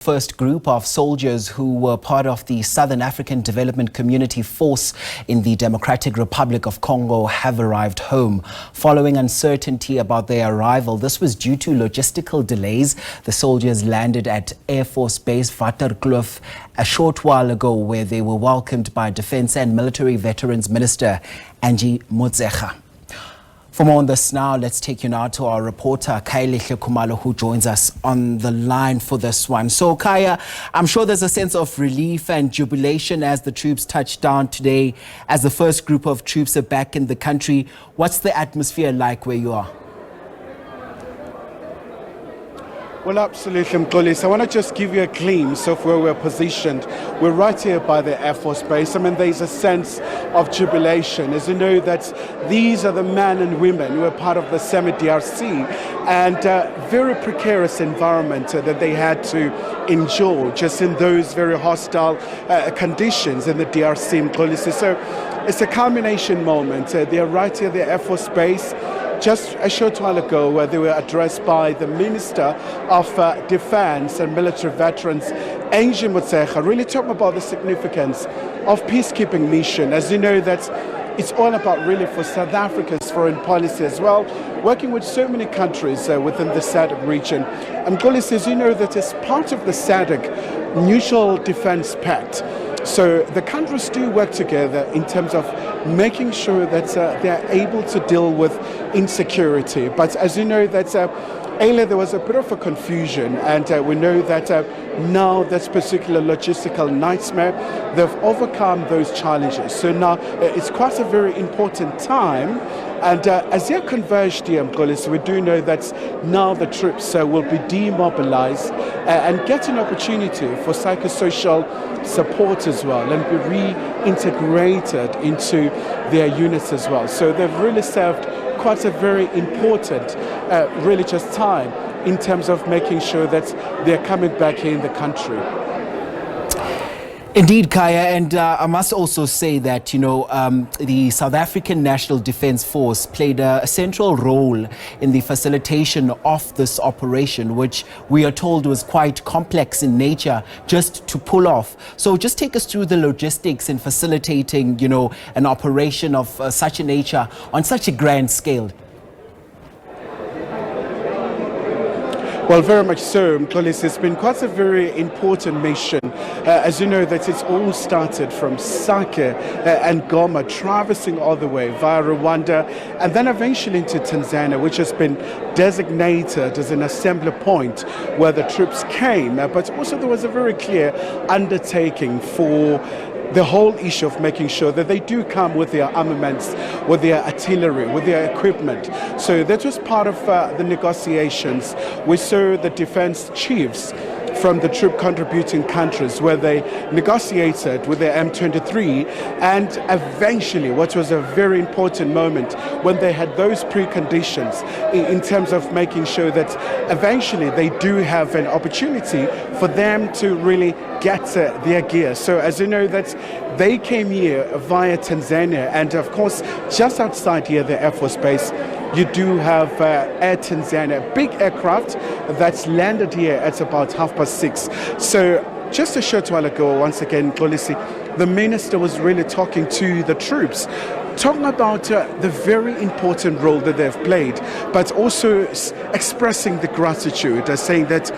First group of soldiers who were part of the Southern African Development Community Force in the Democratic Republic of Congo have arrived home. Following uncertainty about their arrival, this was due to logistical delays. The soldiers landed at Air Force Base Waterkloof a short while ago, where they were welcomed by Defence and Military Veterans Minister Angie Motshekga. For more on this now, let's take you now to our reporter, Kaya Khumalo, who joins us on the line for this one. So, Kaya, I'm sure there's a sense of relief and jubilation as the troops touch down today, as the first group of troops are back in the country. What's the atmosphere like where you are? Well, absolutely, Mxolisi. I want to just give you a glimpse of where we're positioned. We're right here by the Air Force Base. I mean, there's a sense of jubilation, as you know that these are the men and women who are part of the SANDF-DRC, and very precarious environment that they had to endure just in those very hostile conditions in the DRC, Mxolisi. So it's a culmination moment. They are right here at the Air Force Base. Just a short while ago, where they were addressed by the Minister of Defence and Military Veterans, Angie Motshekga, really talking about the significance of peacekeeping mission. As you know, that it's all about really for South Africa's foreign policy as well, working with so many countries within the SADC region. And Mxolisi, as you know, that is part of the SADC Mutual Defence Pact. So the countries do work together in terms of making sure that they are able to deal with insecurity. But as you know, that earlier there was a bit of a confusion, and we know that now this particular logistical nightmare, they've overcome those challenges. So now it's quite a very important time. And as they're converged here, Mxolisi, we do know that now the troops will be demobilized and get an opportunity for psychosocial support as well, and be reintegrated into their units as well. So they've really served quite a very important, really just time in terms of making sure that they're coming back here in the country. Indeed, Kaya, and I must also say that, you know, the South African National Defence Force played a central role in the facilitation of this operation, which we are told was quite complex in nature just to pull off. So just take us through the logistics in facilitating, you know, an operation of such a nature on such a grand scale. Well, very much so, Mxolisi. It's been quite a very important mission. As you know, that it's all started from Sake and Goma, traversing all the way via Rwanda, and then eventually into Tanzania, which has been designated as an assembly point where the troops came. But also there was a very clear undertaking for the whole issue of making sure that they do come with their armaments, with their artillery, with their equipment. So that was part of the negotiations. We saw the defense chiefs from the troop contributing countries, where they negotiated with the M23, and eventually, what was a very important moment, when they had those preconditions in terms of making sure that eventually they do have an opportunity for them to really get their gear. So as you know, that they came here via Tanzania, and of course just outside here the Air Force Base you do have Air Tanzania, big aircraft that's landed here at about 6:30. So just a short while ago, once again, Mxolisi, the minister was really talking to the troops, talking about the very important role that they've played, but also expressing the gratitude, saying that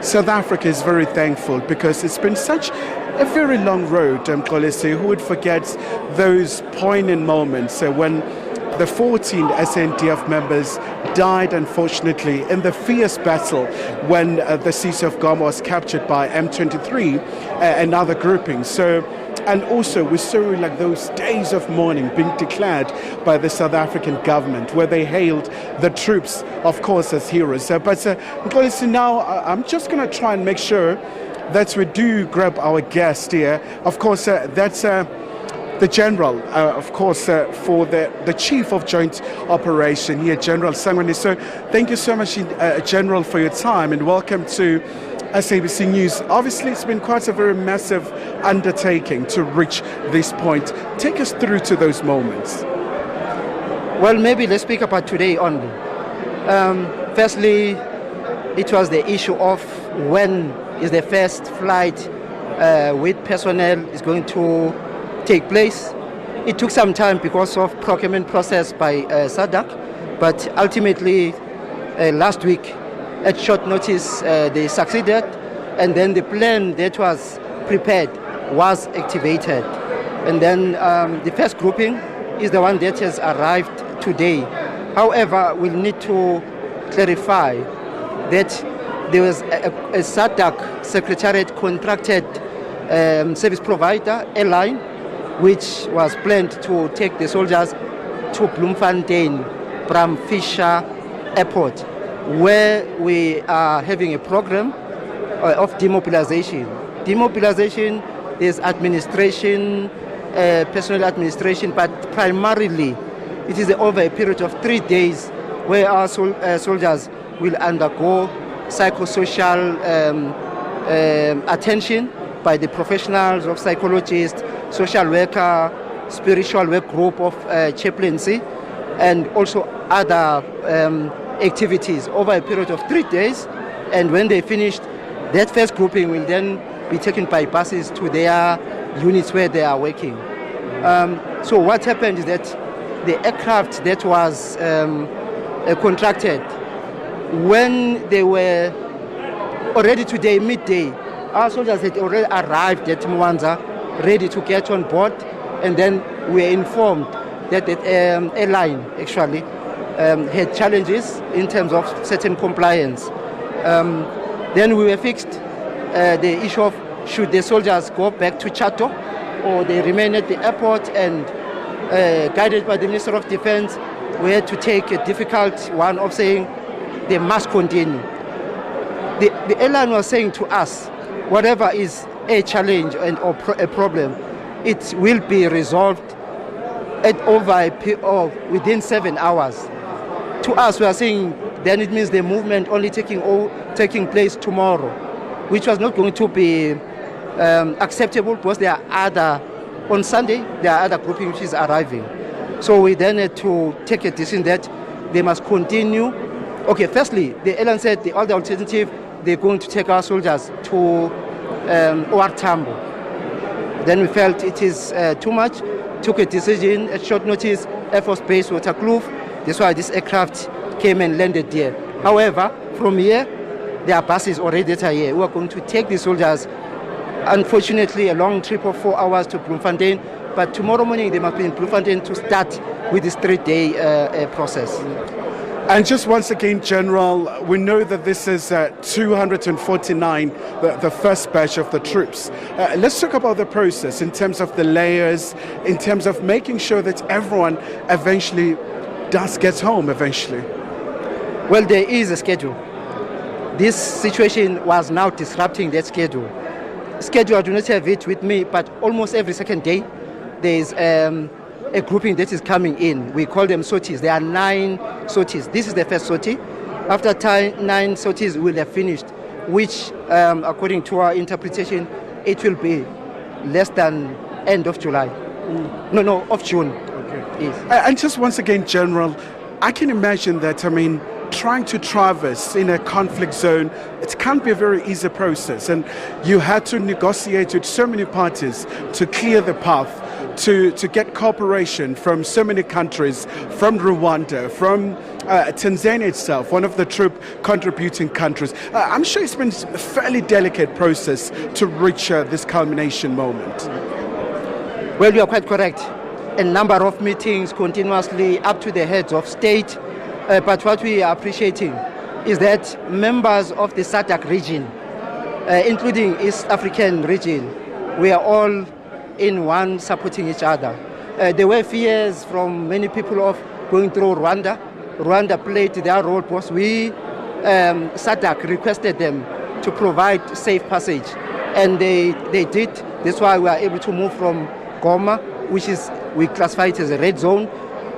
South Africa is very thankful because it's been such a very long road, Mxolisi. Who would forget those poignant moments when the 14 SANDF members died, unfortunately, in the fierce battle when the city of Goma was captured by M23 and other groupings. So, and also we saw like those days of mourning being declared by the South African government, where they hailed the troops, of course, as heroes. But Mxolisi, now I'm just going to try and make sure that we do grab our guest here. Of course, that's the General, of course, for the Chief of Joint Operation here, General Sangweni. So thank you so much, General, for your time, and welcome to SABC News. Obviously, it's been quite a very massive undertaking to reach this point. Take us through to those moments. Well, maybe let's speak about today only. Firstly, it was the issue of when is the first flight with personnel is going to take place. It took some time because of procurement process by SADC, but ultimately last week at short notice they succeeded, and then the plan that was prepared was activated. And then the first grouping is the one that has arrived today. However, we'll need to clarify that there was a SADC Secretariat contracted service provider, airline, which was planned to take the soldiers to Bloemfontein from Fisher Airport, where we are having a program of demobilization. Demobilization is administration, personnel administration, but primarily it is over a period of 3 days where our soldiers will undergo psychosocial attention by the professionals of psychologists, social worker, spiritual work group of chaplaincy, and also other activities over a period of 3 days. And when they finished, that first grouping will then be taken by buses to their units where they are working. So what happened is that the aircraft that was contracted, when they were already today, midday, our soldiers had already arrived at Mwanza, ready to get on board, and then we were informed that the airline actually had challenges in terms of certain compliance. Then we were fixed the issue of should the soldiers go back to Chato or they remain at the airport, and guided by the Minister of Defense, we had to take a difficult one of saying they must continue. The airline was saying to us, whatever is a challenge and or a problem, it will be resolved within 7 hours. To us, we are saying then it means the movement only taking place tomorrow, which was not going to be acceptable because on Sunday there are other groupings which is arriving. So we then had to take a decision that they must continue. Okay, firstly, the airline said the other alternative, they're going to take our soldiers to OR Tambo. Then we felt it is too much, took a decision at short notice, Air Force Base Waterkloof. That's why this aircraft came and landed there. However, from here, there are buses already that are here. We are going to take the soldiers, unfortunately, a long trip of 4 hours to Bloemfontein, but tomorrow morning they must be in Bloemfontein to start with this 3-day process. And just once again, General, we know that this is 249, the first batch of the troops. Let's talk about the process in terms of the layers, in terms of making sure that everyone eventually does get home eventually. Well, there is a schedule. This situation was now disrupting that schedule. I do not have it with me, but almost every second day there is a grouping that is coming in. We call them sorties. There are 9 sorties. This is the first sortie. After 9 sorties will have finished, which according to our interpretation, it will be less than end of July. No, of June. Okay. Yes. And just once again, General, I can imagine that, trying to traverse in a conflict zone, it can't be a very easy process. And you had to negotiate with so many parties to clear the path, to get cooperation from so many countries, from Rwanda, from Tanzania itself, one of the troop contributing countries. I'm sure it's been a fairly delicate process to reach this culmination moment. Well, you are quite correct. A number of meetings continuously up to the heads of state. But what we are appreciating is that members of the SADC region, including East African region, we are all in one supporting each other. There were fears from many people of going through Rwanda. Rwanda played their role because we, SADC, requested them to provide safe passage. And they did. That's why we are able to move from Goma, which is, we classify it as a red zone,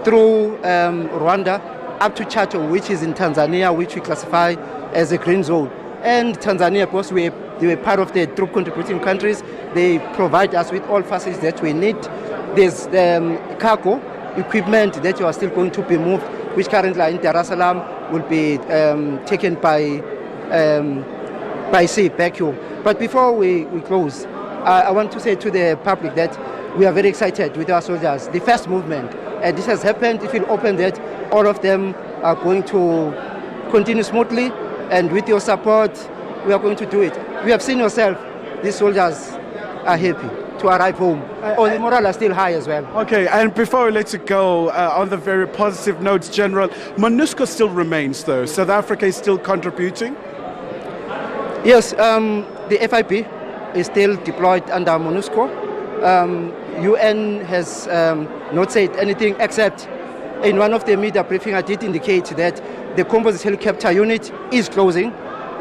through Rwanda, up to Chato, which is in Tanzania, which we classify as a green zone. And Tanzania, because they were part of the troop contributing countries, they provide us with all facilities that we need. There's cargo equipment that are still going to be moved, which currently are in Dar es Salaam, will be taken by by sea back home. But before we close, I want to say to the public that we are very excited with our soldiers. The first movement, and this has happened, it will open that all of them are going to continue smoothly, and with your support, we are going to do it. We have seen yourself, these soldiers are happy to arrive home. The morale are still high as well. Okay, and before we let you go, on the very positive notes, General, MONUSCO still remains though. South Africa is still contributing? Yes, the FIP is still deployed under MONUSCO. UN has not said anything, except in one of the media briefing I did indicate that the composite helicopter unit is closing.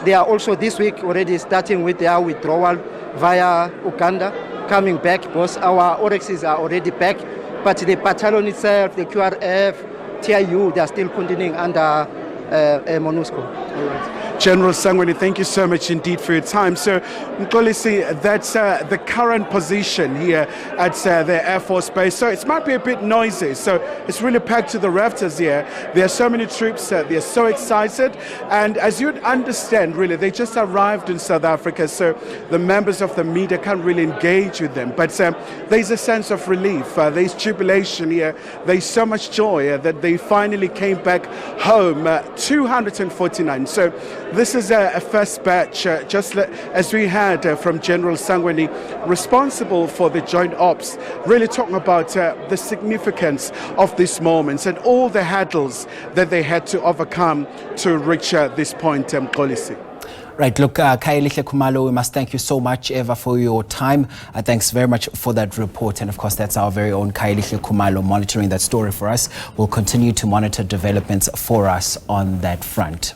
They are also this week already starting with their withdrawal via Uganda, coming back because our ORXs are already back. But the battalion itself, the QRF, TIU, they are still continuing under MONUSCO. All right. General Sangweni, thank you so much indeed for your time. So, Mkolisi, that's the current position here at the Air Force Base. So it might be a bit noisy. So it's really packed to the rafters here. There are so many troops. They're so excited. And as you'd understand, really, they just arrived in South Africa. So the members of the media can't really engage with them. But there's a sense of relief. There's jubilation here. There's so much joy that they finally came back home. 249. So this is a first batch, just as we had from General Sangweni, responsible for the joint ops, really talking about the significance of these moments and all the hurdles that they had to overcome to reach this point, Mkolisi. Right, look, Kaelihle Khumalo, we must thank you so much, Eva, for your time. Thanks very much for that report. And of course, that's our very own Kaelihle Khumalo monitoring that story for us. We'll continue to monitor developments for us on that front.